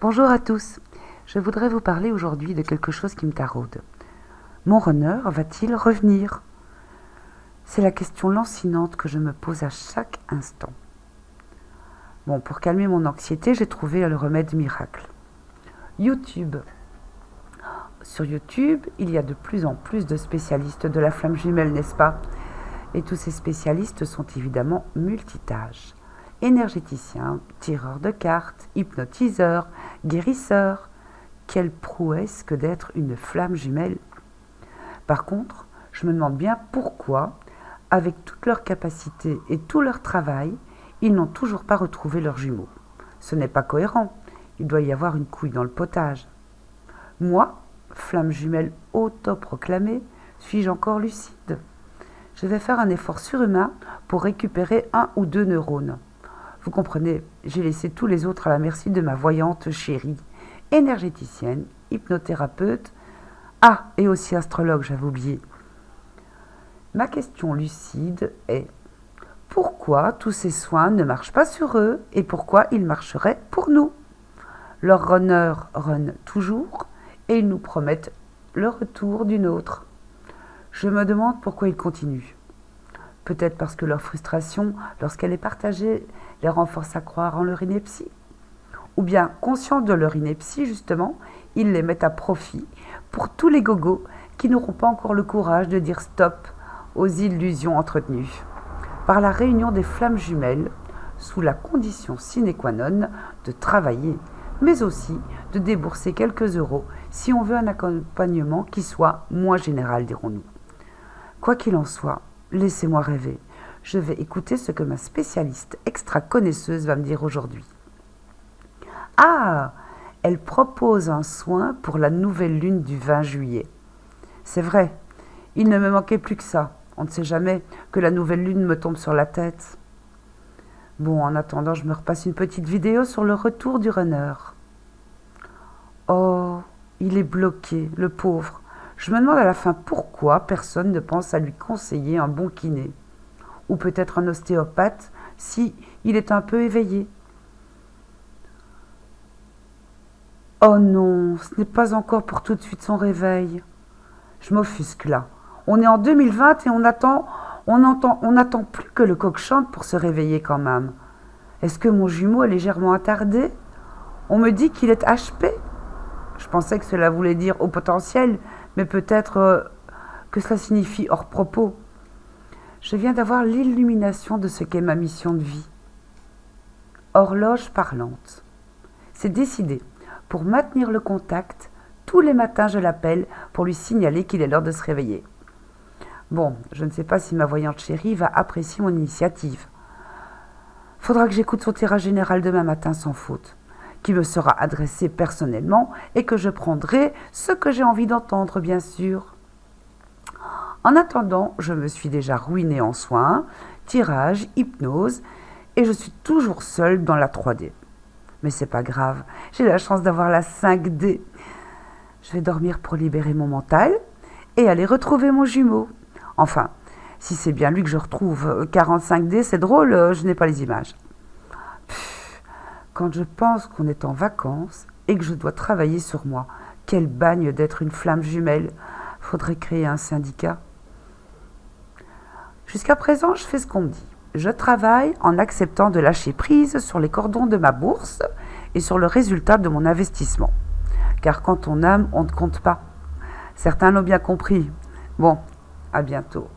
Bonjour à tous, je voudrais vous parler aujourd'hui de quelque chose qui me taraude. Mon runner va-t-il revenir? C'est la question lancinante que je me pose à chaque instant. Bon, pour calmer mon anxiété, j'ai trouvé le remède miracle. YouTube. Sur YouTube, il y a de plus en plus de spécialistes de la flamme jumelle, n'est-ce pas? Et tous ces spécialistes sont évidemment multitâches. Énergéticiens, tireurs de cartes, hypnotiseurs, guérisseurs. Quelle prouesse que d'être une flamme jumelle! Par contre, je me demande bien pourquoi, avec toute leur capacité et tout leur travail, ils n'ont toujours pas retrouvé leurs jumeaux. Ce n'est pas cohérent, il doit y avoir une couille dans le potage. Moi, flamme jumelle autoproclamée, suis-je encore lucide? Je vais faire un effort surhumain pour récupérer 1 ou 2 neurones. Vous comprenez, j'ai laissé tous les autres à la merci de ma voyante chérie, énergéticienne, hypnothérapeute, et aussi astrologue, j'avais oublié. Ma question lucide est: pourquoi tous ces soins ne marchent pas sur eux et pourquoi ils marcheraient pour nous? Leurs runners runnent toujours et ils nous promettent le retour d'une autre. Je me demande pourquoi ils continuent. Peut-être parce que leur frustration, lorsqu'elle est partagée, les renforce à croire en leur ineptie. Ou bien, conscients de leur ineptie, justement, ils les mettent à profit pour tous les gogos qui n'auront pas encore le courage de dire stop aux illusions entretenues. Par la réunion des flammes jumelles, sous la condition sine qua non de travailler, mais aussi de débourser quelques euros si on veut un accompagnement qui soit moins général, dirons-nous. Quoi qu'il en soit, laissez-moi rêver. Je vais écouter ce que ma spécialiste extra-connaisseuse va me dire aujourd'hui. Elle propose un soin pour la nouvelle lune du 20 juillet. C'est vrai, il ne me manquait plus que ça. On ne sait jamais que la nouvelle lune me tombe sur la tête. Bon, en attendant, je me repasse une petite vidéo sur le retour du runner. Oh, il est bloqué, le pauvre. Je me demande à la fin pourquoi personne ne pense à lui conseiller un bon kiné. Ou peut-être un ostéopathe si il est un peu éveillé. Oh non, ce n'est pas encore pour tout de suite son réveil. Je m'offusque là. On est en 2020 et on n'attend plus que le coq chante pour se réveiller quand même. Est-ce que mon jumeau est légèrement attardé? On me dit qu'il est HP. Je pensais que cela voulait dire au potentiel, mais peut-être que cela signifie hors propos. Je viens d'avoir l'illumination de ce qu'est ma mission de vie. Horloge parlante. C'est décidé. Pour maintenir le contact, tous les matins je l'appelle pour lui signaler qu'il est l'heure de se réveiller. Bon, je ne sais pas si ma voyante chérie va apprécier mon initiative. Faudra que j'écoute son tirage général demain matin sans faute, qui me sera adressé personnellement et que je prendrai ce que j'ai envie d'entendre, bien sûr. En attendant, je me suis déjà ruinée en soins, tirage, hypnose, et je suis toujours seule dans la 3D. Mais c'est pas grave, j'ai la chance d'avoir la 5D. Je vais dormir pour libérer mon mental et aller retrouver mon jumeau. Enfin, si c'est bien lui que je retrouve, 45D, c'est drôle, je n'ai pas les images. Quand je pense qu'on est en vacances et que je dois travailler sur moi, quel bagne d'être une flamme jumelle. Faudrait créer un syndicat. Jusqu'à présent, je fais ce qu'on me dit. Je travaille en acceptant de lâcher prise sur les cordons de ma bourse et sur le résultat de mon investissement. Car quand on aime, on ne compte pas. Certains l'ont bien compris. Bon, à bientôt.